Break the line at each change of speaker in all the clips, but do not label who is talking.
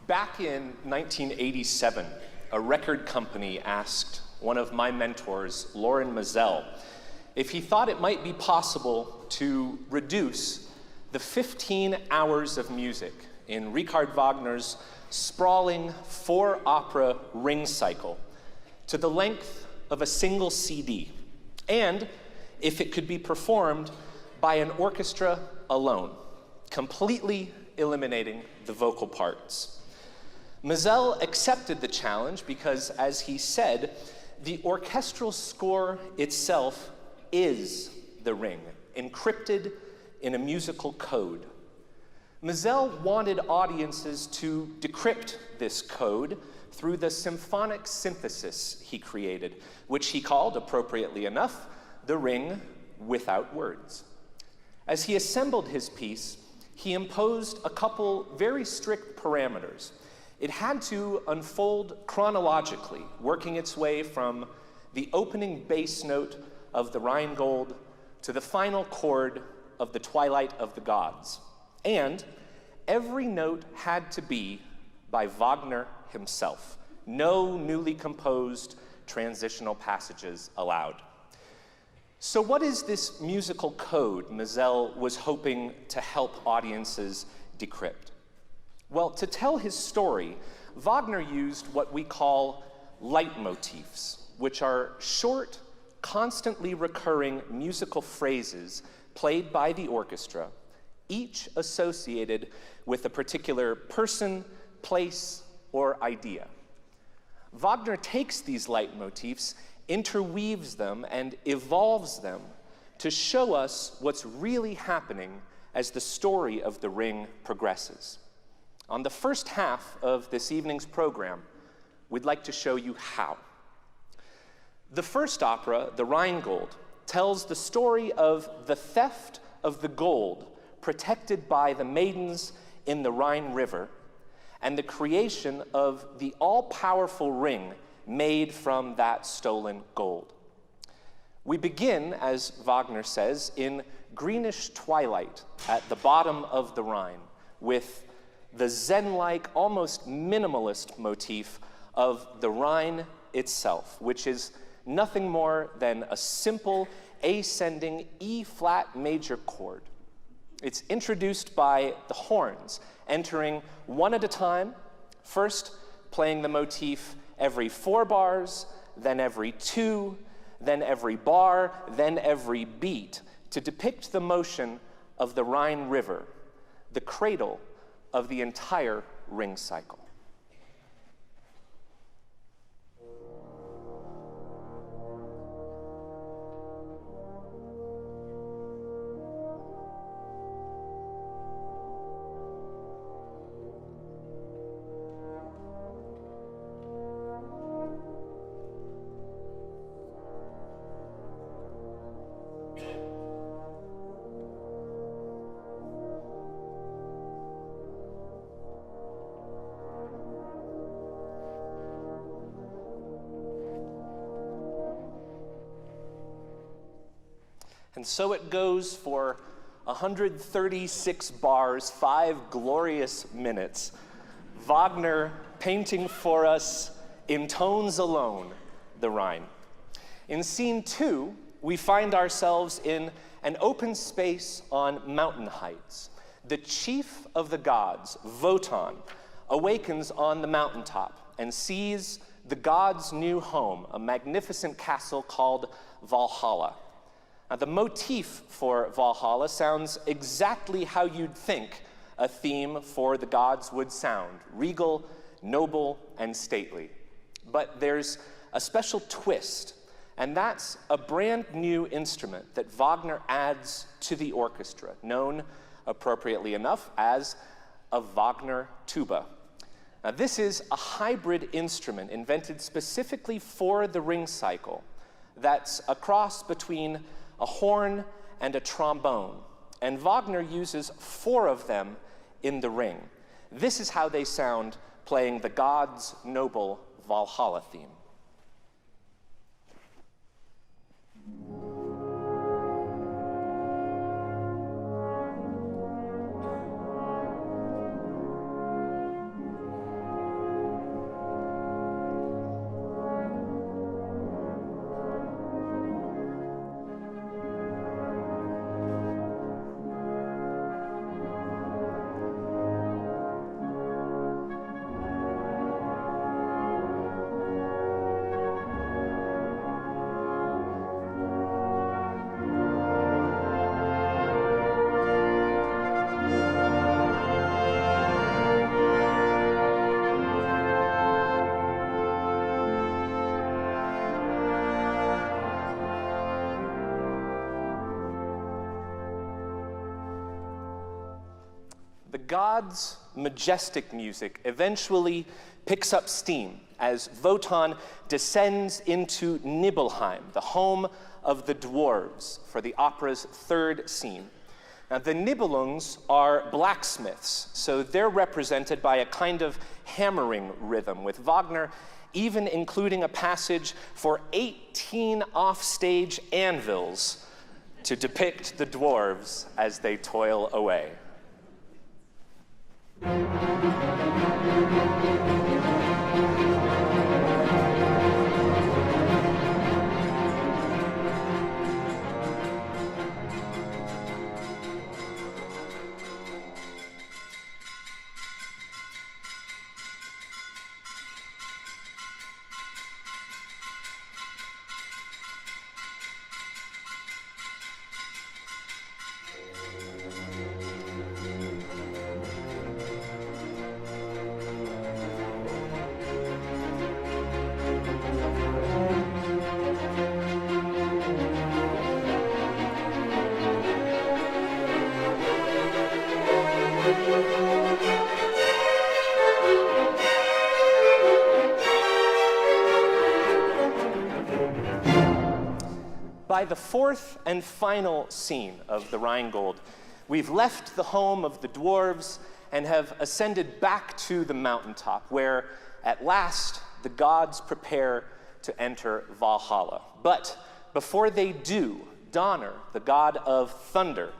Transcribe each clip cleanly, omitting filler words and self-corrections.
Back in 1987, a record company asked one of my mentors, Loren Mazel, if he thought it might be possible to reduce the 15 hours of music in Richard Wagner's sprawling 4-opera ring cycle to the length of a single CD, and if it could be performed by an orchestra alone, completely eliminating the vocal parts. Mazel accepted the challenge because, as he said, the orchestral score itself is the ring, encrypted in a musical code. Mazel wanted audiences to decrypt this code through the symphonic synthesis he created, which he called, appropriately enough, the ring without words. As he assembled his piece, he imposed a couple very strict parameters. It had to unfold chronologically, working its way from the opening bass note of the Rheingold to the final chord of the Twilight of the Gods. And every note had to be by Wagner himself. No newly composed transitional passages allowed. So what is this musical code Mazel was hoping to help audiences decrypt? Well, to tell his story, Wagner used what we call leitmotifs, which are short, constantly recurring musical phrases played by the orchestra, each associated with a particular person, place, or idea. Wagner takes these leitmotifs, interweaves them, and evolves them to show us what's really happening as the story of the ring progresses. On the first half of this evening's program, we'd like to show you how. The first opera, the Rheingold, tells the story of the theft of the gold protected by the maidens in the Rhine River and the creation of the all-powerful ring made from that stolen gold. We begin, as Wagner says, in greenish twilight at the bottom of the Rhine with the Zen-like, almost minimalist motif of the Rhine itself, which is nothing more than a simple ascending E-flat major chord. It's introduced by the horns, entering one at a time, first playing the motif every 4 bars, then every 2, then every bar, then every beat, to depict the motion of the Rhine River, the cradle of the entire ring cycle. And so it goes for 136 bars, 5 glorious minutes. Wagner painting for us in tones alone the Rhine. In scene 2, we find ourselves in an open space on mountain heights. The chief of the gods, Wotan, awakens on the mountaintop and sees the gods' new home, a magnificent castle called Valhalla. Now, the motif for Valhalla sounds exactly how you'd think a theme for the gods would sound: regal, noble, and stately. But there's a special twist, and that's a brand new instrument that Wagner adds to the orchestra, known, appropriately enough, as a Wagner tuba. Now, this is a hybrid instrument invented specifically for the ring cycle that's a cross between a horn and a trombone, and Wagner uses 4 of them in the ring. This is how they sound playing the gods' noble Valhalla theme. god's majestic music eventually picks up steam as Wotan descends into Nibelheim, the home of the dwarves, for the opera's third scene. Now, the Nibelungs are blacksmiths, so they're represented by a kind of hammering rhythm, with Wagner even including a passage for 18 offstage anvils to depict the dwarves as they toil away. By the fourth and final scene of the Rheingold, we've left the home of the dwarves and have ascended back to the mountaintop, where at last the gods prepare to enter Valhalla. But before they do, Donner, the god of thunder,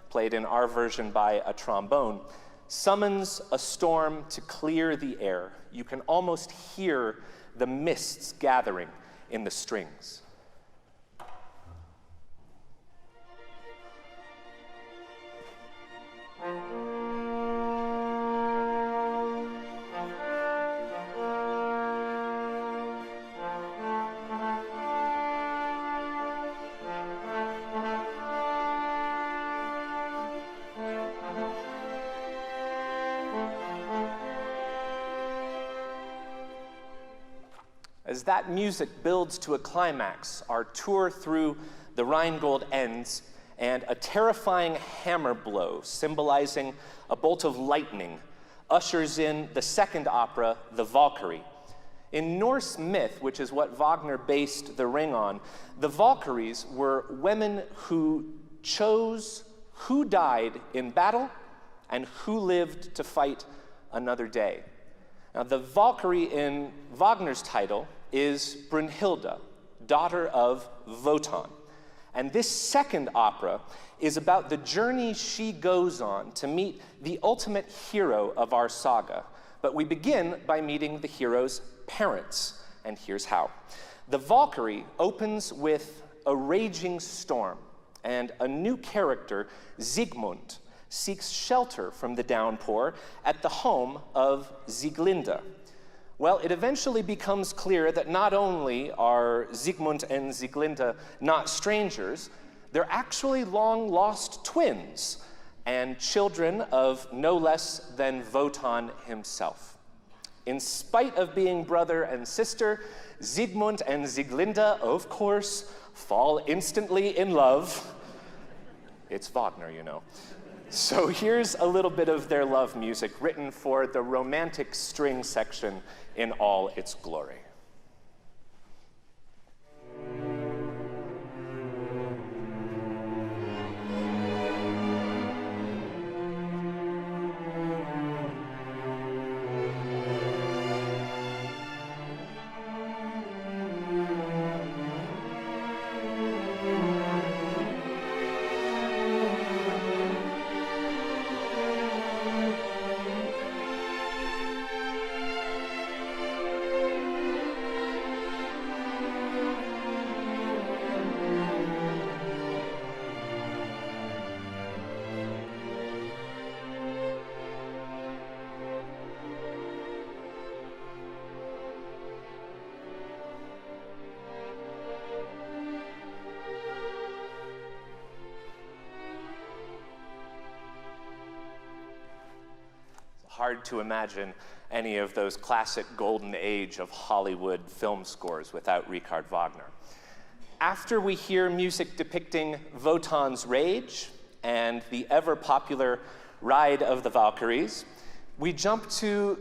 played in our version by a trombone, summons a storm to clear the air. You can almost hear the mists gathering in the strings. As that music builds to a climax, our tour through the Rheingold ends, and a terrifying hammer blow, symbolizing a bolt of lightning, ushers in the second opera, the Valkyrie. In Norse myth, which is what Wagner based The Ring on, the Valkyries were women who chose who died in battle and who lived to fight another day. Now, the Valkyrie in Wagner's title is Brunhilde, daughter of Wotan. And this second opera is about the journey she goes on to meet the ultimate hero of our saga. But we begin by meeting the hero's parents, and here's how. The Valkyrie opens with a raging storm, and a new character, Sigmund, seeks shelter from the downpour at the home of Sieglinde. Well, it eventually becomes clear that not only are Sigmund and Sieglinde not strangers, they're actually long-lost twins and children of no less than Wotan himself. In spite of being brother and sister, Sigmund and Sieglinde, of course, fall instantly in love. It's Wagner, you know. So here's a little bit of their love music written for the romantic string section in all its glory. Hard to imagine any of those classic golden age of Hollywood film scores without Richard Wagner. After we hear music depicting Wotan's rage and the ever-popular Ride of the Valkyries, we jump to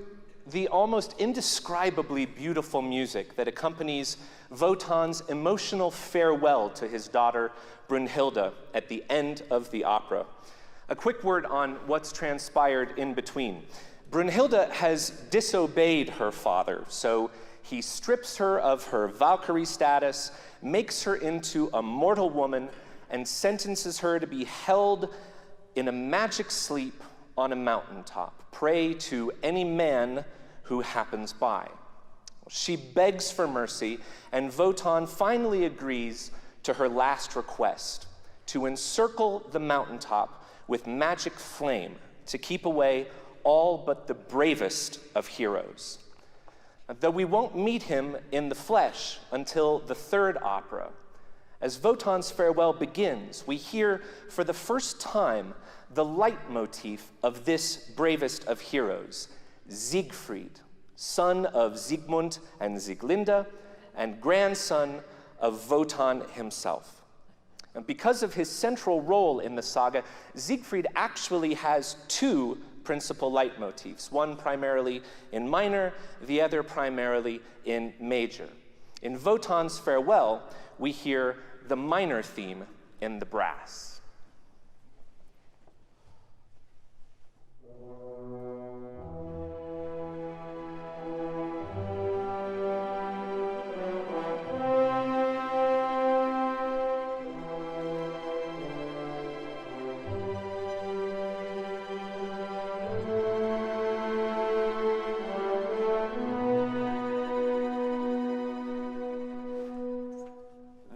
the almost indescribably beautiful music that accompanies Wotan's emotional farewell to his daughter Brunhilde at the end of the opera. A quick word on what's transpired in between. Brunhilde has disobeyed her father, so he strips her of her Valkyrie status, makes her into a mortal woman, and sentences her to be held in a magic sleep on a mountaintop, prey to any man who happens by. She begs for mercy, and Wotan finally agrees to her last request, to encircle the mountaintop with magic flame to keep away all but the bravest of heroes. Though we won't meet him in the flesh until the third opera, as Wotan's farewell begins, we hear for the first time the leitmotif of this bravest of heroes, Siegfried, son of Siegmund and Sieglinde, and grandson of Wotan himself. And because of his central role in the saga, Siegfried actually has two principal leitmotifs, one primarily in minor, the other primarily in major. In Wotan's farewell, we hear the minor theme in the brass.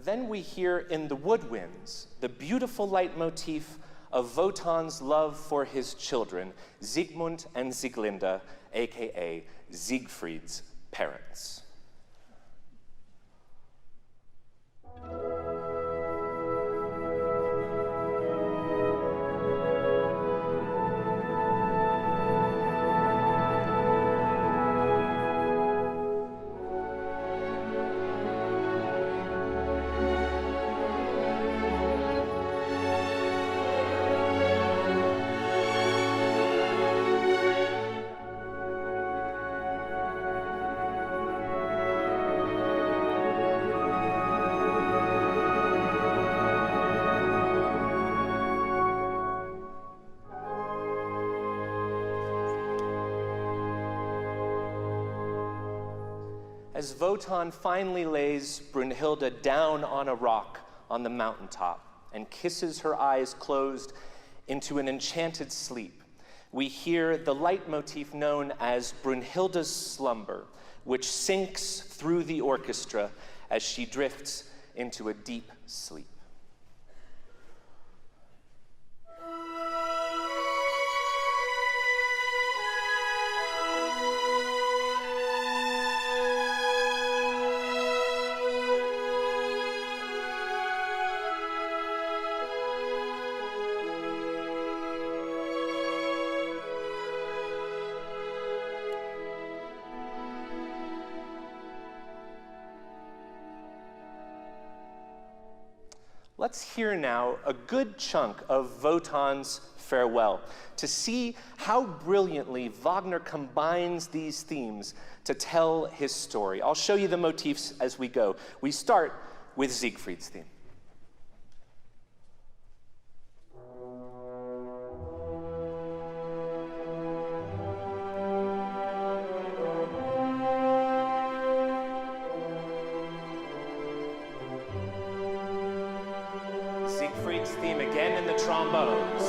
Then we hear in the woodwinds the beautiful leitmotif of Wotan's love for his children, Siegmund and Sieglinde, aka Siegfried's parents. As Wotan finally lays Brunhilde down on a rock on the mountaintop and kisses her eyes closed into an enchanted sleep, we hear the leitmotif known as Brunhilde's slumber, which sinks through the orchestra as she drifts into a deep sleep. Let's hear now a good chunk of Wotan's farewell to see how brilliantly Wagner combines these themes to tell his story. I'll show you the motifs as we go. We start with Siegfried's theme. Siegfried's theme again in the trombones.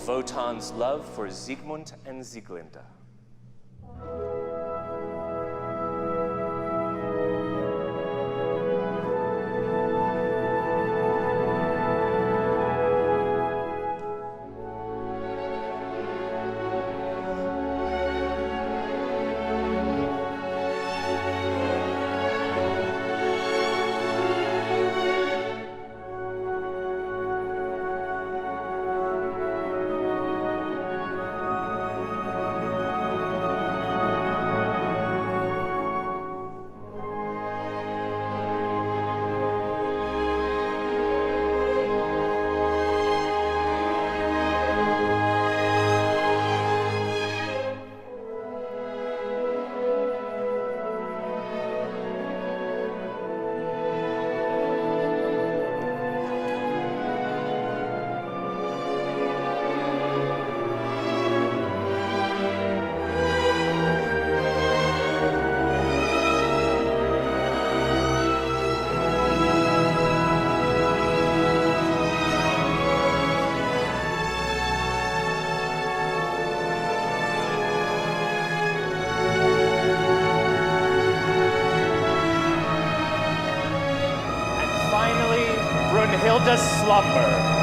Wotan's love for Siegmund and Sieglinde. to slumber.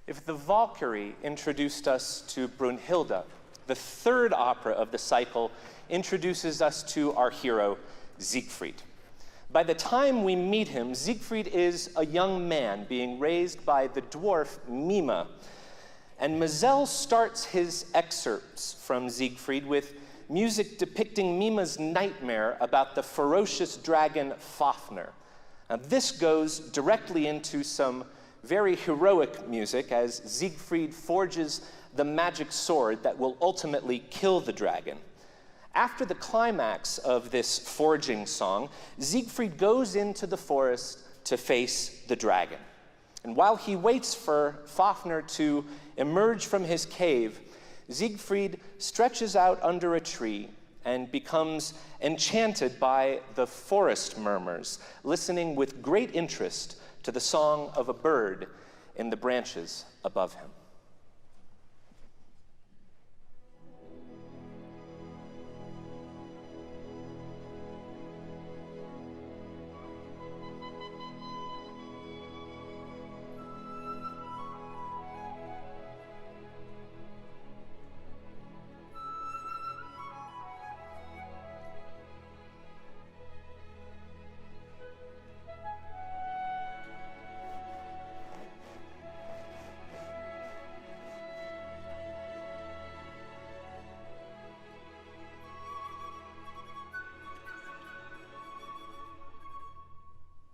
If the Valkyrie introduced us to Brunhilde, the third opera of the cycle introduces us to our hero, Siegfried. By the time we meet him, Siegfried is a young man being raised by the dwarf Mime, and Mazel starts his excerpts from Siegfried with music depicting Mime's nightmare about the ferocious dragon Fafnir. Now, this goes directly into some very heroic music as Siegfried forges the magic sword that will ultimately kill the dragon. After the climax of this forging song, Siegfried goes into the forest to face the dragon. And while he waits for Fafnir to emerge from his cave, Siegfried stretches out under a tree and becomes enchanted by the forest murmurs, listening with great interest to the song of a bird in the branches above him.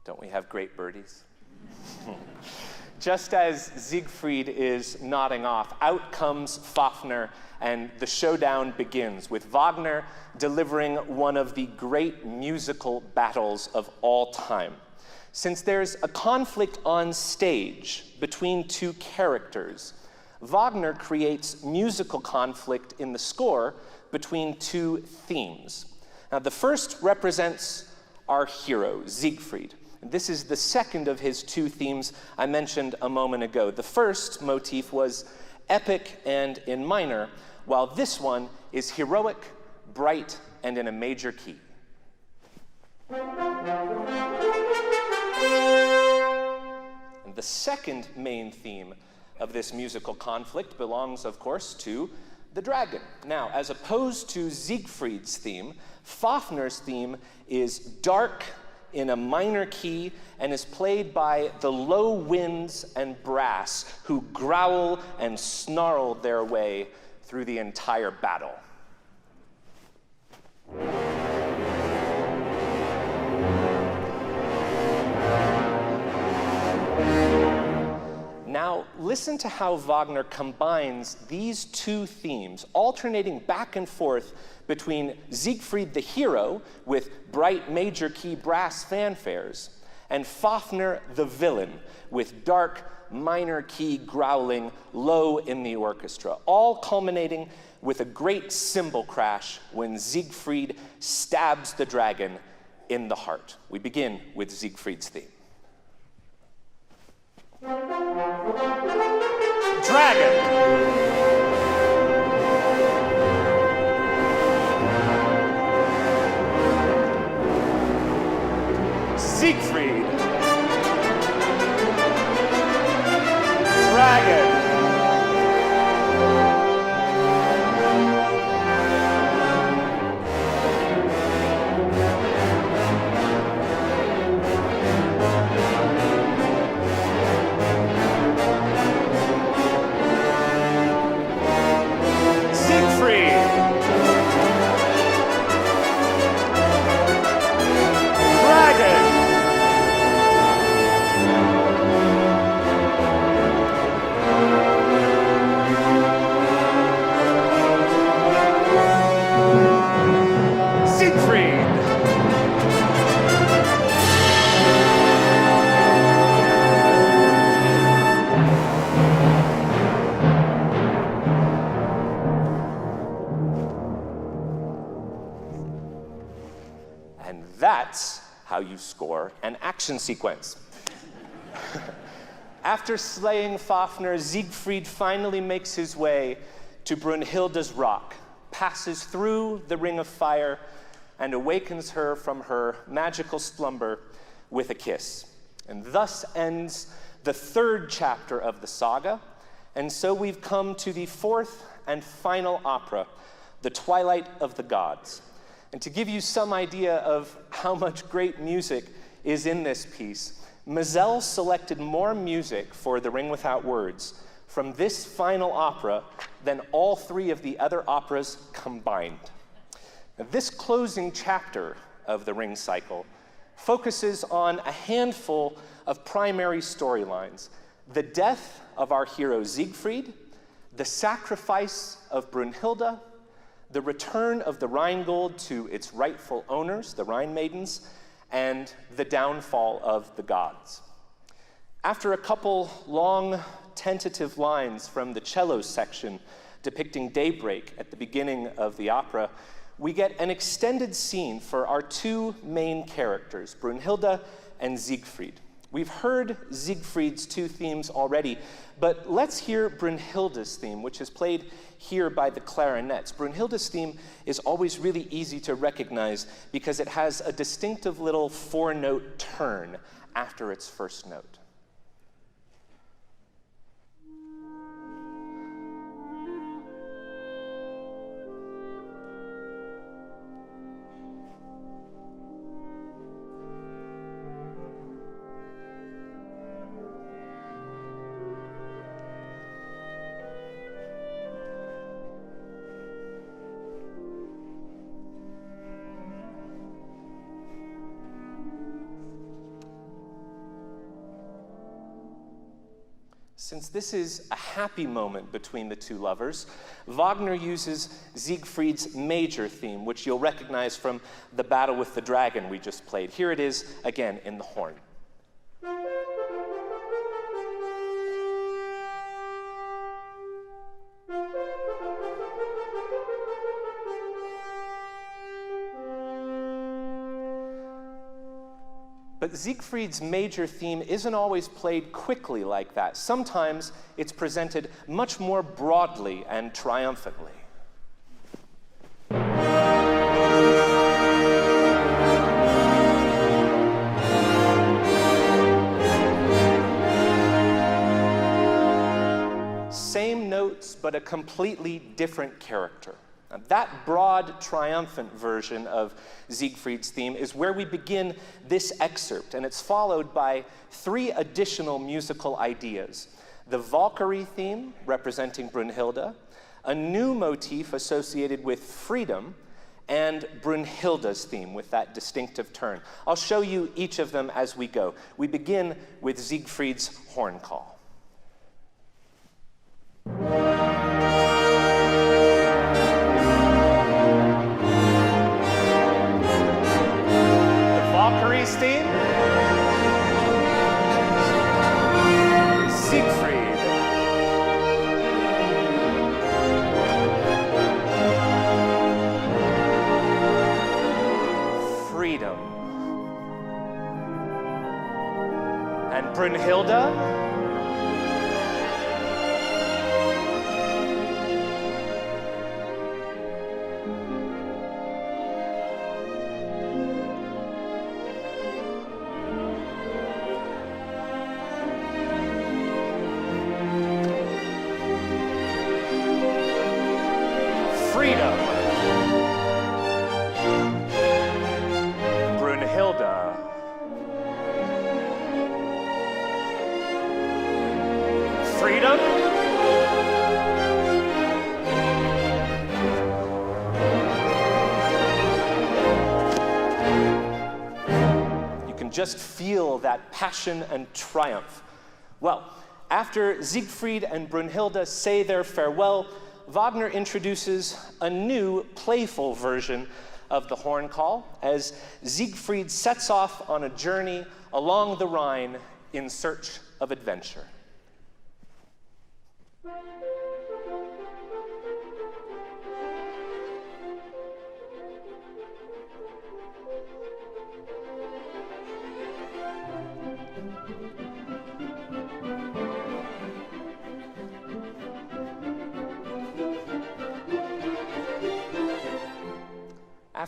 Don't we have great birdies? Just as Siegfried is nodding off, out comes Fafnir, and the showdown begins, with Wagner delivering one of the great musical battles of all time. Since there's a conflict on stage between two characters, Wagner creates musical conflict in the score between two themes. Now, the first represents our hero, Siegfried. This is the second of his two themes I mentioned a moment ago. The first motif was epic and in minor, while this one is heroic, bright, and in a major key. And the second main theme of this musical conflict belongs, of course, to the dragon. Now, as opposed to Siegfried's theme, Fafnir's theme is dark, in a minor key, and is played by the low winds and brass who growl and snarl their way through the entire battle. Now, listen to how Wagner combines these two themes, alternating back and forth between Siegfried the hero, with bright major key brass fanfares, and Fafnir the villain, with dark minor key growling low in the orchestra, all culminating with a great cymbal crash when Siegfried stabs the dragon in the heart. We begin with Siegfried's theme. Dragon! Siegfried. Dragon. that's how you score an action sequence. After slaying Fafnir, Siegfried finally makes his way to Brunhilde's rock, passes through the ring of fire, and awakens her from her magical slumber with a kiss. And thus ends the third chapter of the saga, and so we've come to the fourth and final opera, The Twilight of the Gods. And to give you some idea of how much great music is in this piece, Mazel selected more music for The Ring Without Words from this final opera than all three of the other operas combined. Now, this closing chapter of the Ring cycle focuses on a handful of primary storylines: the death of our hero Siegfried, the sacrifice of Brunhilde, the return of the Rheingold to its rightful owners, the Rhine Maidens, and the downfall of the gods. After a couple long tentative lines from the cello section depicting daybreak at the beginning of the opera, we get an extended scene for our two main characters, Brunhilde and Siegfried. We've heard Siegfried's two themes already, but let's hear Brunhilde's theme, which is played here by the clarinets. Brunhilde's theme is always really easy to recognize because it has a distinctive little four-note turn after its first note. Since this is a happy moment between the two lovers, Wagner uses Siegfried's major theme, which you'll recognize from the battle with the dragon we just played. Here it is, again, in the horn. But Siegfried's major theme isn't always played quickly like that. Sometimes it's presented much more broadly and triumphantly. Same notes, but a completely different character. Now, that broad, triumphant version of Siegfried's theme is where we begin this excerpt, and it's followed by three additional musical ideas: the Valkyrie theme, representing Brunhilde, a new motif associated with freedom, and Brunhilde's theme with that distinctive turn. I'll show you each of them as we go. We begin with Siegfried's horn call. Theme. Siegfried. Freedom. And Brunhilde. Freedom. Brunhilde. Freedom. You can just feel that passion and triumph. Well, after Siegfried and Brunhilde say their farewell, Wagner introduces a new, playful version of the horn call as Siegfried sets off on a journey along the Rhine in search of adventure.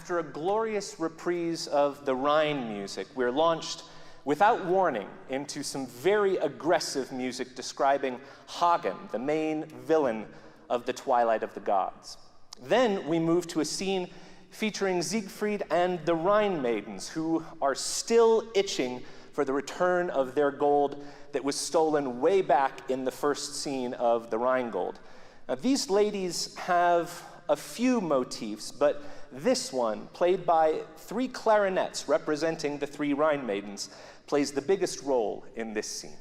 after a glorious reprise of the Rhine music, we're launched without warning into some very aggressive music describing Hagen, the main villain of the Twilight of the Gods. Then we move to a scene featuring Siegfried and the Rhine maidens, who are still itching for the return of their gold that was stolen way back in the first scene of the Rheingold. Now, these ladies have a few motifs, but this one, played by 3 clarinets representing the 3 Rhine maidens, plays the biggest role in this scene.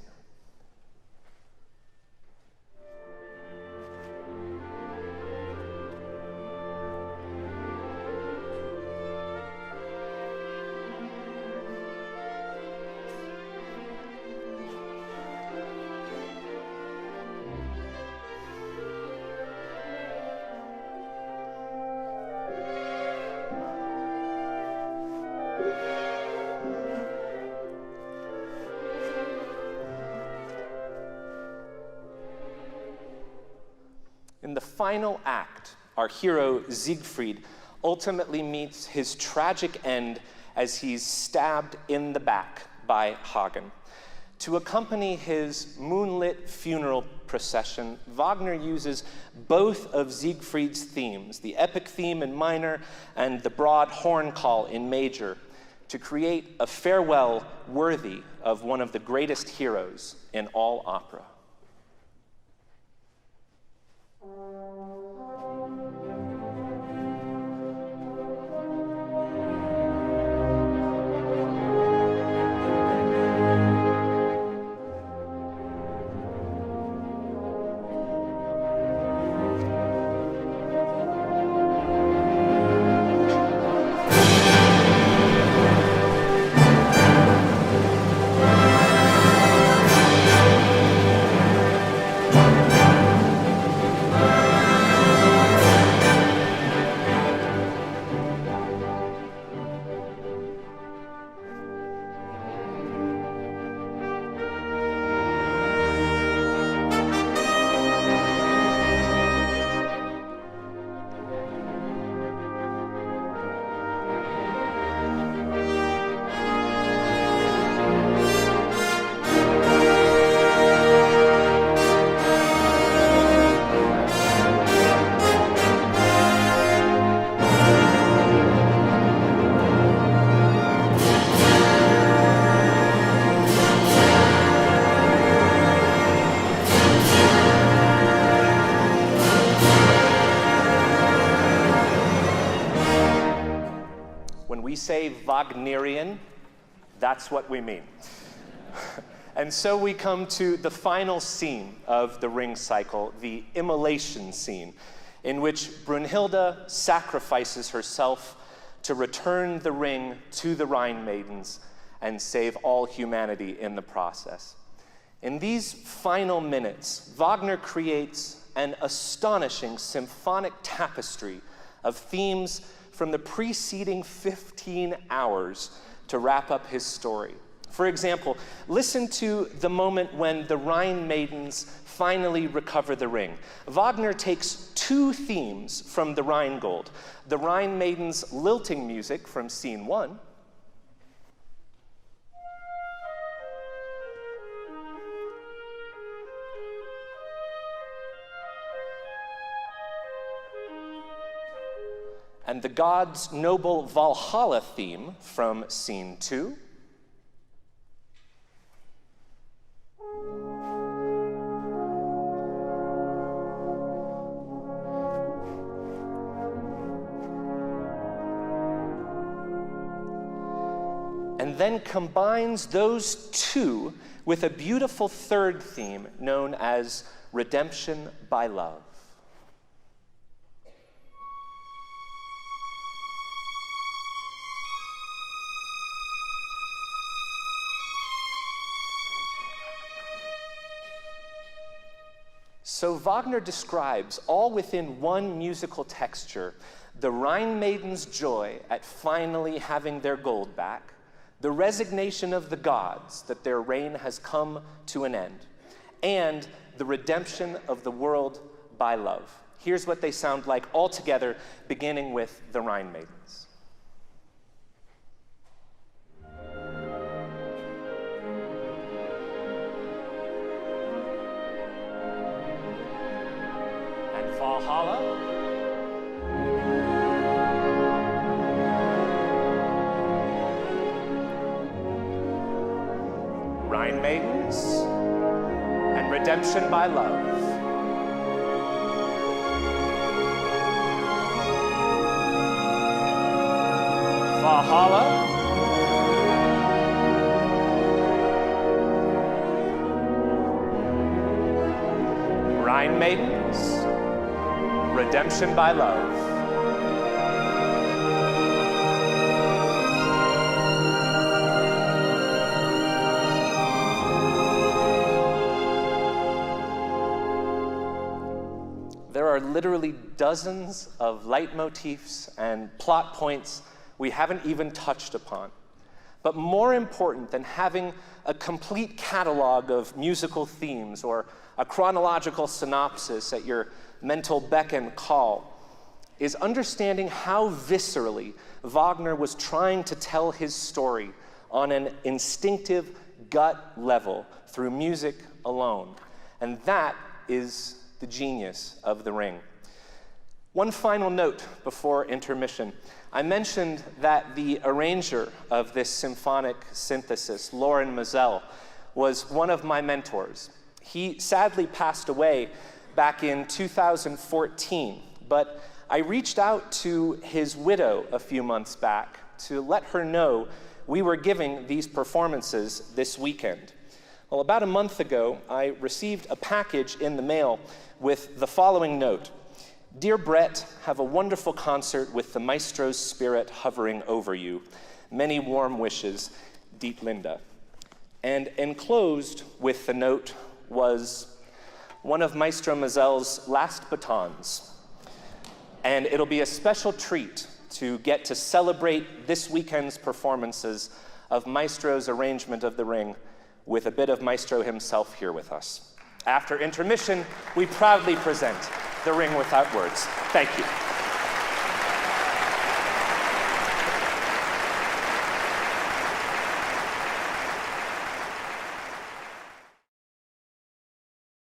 In the final act, our hero Siegfried ultimately meets his tragic end as he's stabbed in the back by Hagen. To accompany his moonlit funeral procession, Wagner uses both of Siegfried's themes, the epic theme in minor and the broad horn call in major, to create a farewell worthy of one of the greatest heroes in all opera. When we say Wagnerian, that's what we mean. And so we come to the final scene of the Ring cycle, the immolation scene, in which Brunhilde sacrifices herself to return the ring to the Rhine maidens and save all humanity in the process. In these final minutes, Wagner creates an astonishing symphonic tapestry of themes from the preceding 15 hours to wrap up his story. For example, listen to the moment when the Rhine maidens finally recover the ring. Wagner takes 2 themes from the Rheingold: the Rhine maidens' lilting music from scene 1, and the gods' noble Valhalla theme from scene 2, and then combines those 2 with a beautiful third theme known as Redemption by Love. So Wagner describes, all within one musical texture, the Rhine maidens' joy at finally having their gold back, the resignation of the gods that their reign has come to an end, and the redemption of the world by love. Here's what they sound like all together, beginning with the Rhine maidens. Valhalla. Rhine Maidens and Redemption by Love. Valhalla. Rhine Maidens, Redemption by Love. There are literally dozens of leitmotifs and plot points we haven't even touched upon. But more important than having a complete catalog of musical themes or a chronological synopsis at your mental beck and call is understanding how viscerally Wagner was trying to tell his story on an instinctive gut level through music alone. And that is the genius of The Ring. One final note before intermission. I mentioned that the arranger of this symphonic synthesis, Lorin Maazel, was one of my mentors. He sadly passed away back in 2014, but I reached out to his widow a few months back to let her know we were giving these performances this weekend. Well, about a month ago, I received a package in the mail with the following note. Dear Brett, have a wonderful concert with the maestro's spirit hovering over you. Many warm wishes, Diet Linda. And enclosed with the note was one of Maestro Maazel's last batons. And it'll be a special treat to get to celebrate this weekend's performances of Maestro's arrangement of The Ring with a bit of Maestro himself here with us. After intermission, we proudly present The Ring Without Words. Thank you.